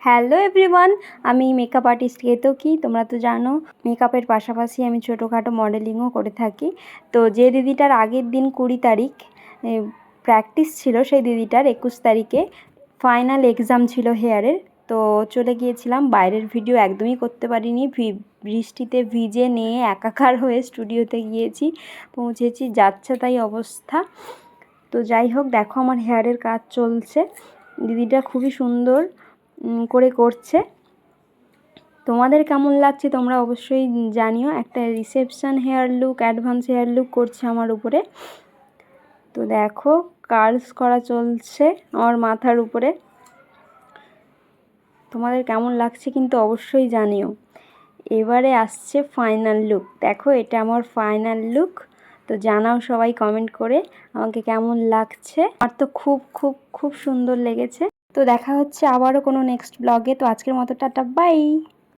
Hello everyone, আমি makeup artist কেতকী। তোমরা তো জানো মেকআপের পাশাপাশি আমি ছোটোখাটো মডেলিংও করে থাকি। তো যে দিদিটার আগের দিন 20 তারিখ প্র্যাকটিস ছিল, সেই দিদিটার 21 তারিখে ফাইনাল এক্সাম ছিল হেয়ারের। তো চলে গিয়েছিলাম, বাইরের ভিডিও একদমই করতে পারিনি, বৃষ্টিতে ভিজে নিয়ে একাকার হয়ে স্টুডিওতে গিয়েছি, পৌঁছেছি যাচ্ছে তাই অবস্থা। তো যাই হোক, দেখো আমার হেয়ারের কাজ চলছে, দিদিটা খুবই সুন্দর করে করছে। তোমাদের কেমন লাগছে তোমরা অবশ্যই জানিও। একটা reception hair look, advance hair look করছে আমার উপরে। তো দেখো কার্লস করা চলছে আমার মাথার উপরে। তোমাদের কেমন লাগছে কিন্তু অবশ্যই জানিও। এবারে আসছে ফাইনাল লুক। দেখো এটা আমার ফাইনাল লুক। তো জানাও সবাই কমেন্ট করে আমাকে কেমন লাগছে। আমার তো খুব খুব খুব সুন্দর লেগেছে। তো দেখা হচ্ছে আবারও কোনো নেক্সট ব্লগে। তো আজকের মতো টাটা, বাই।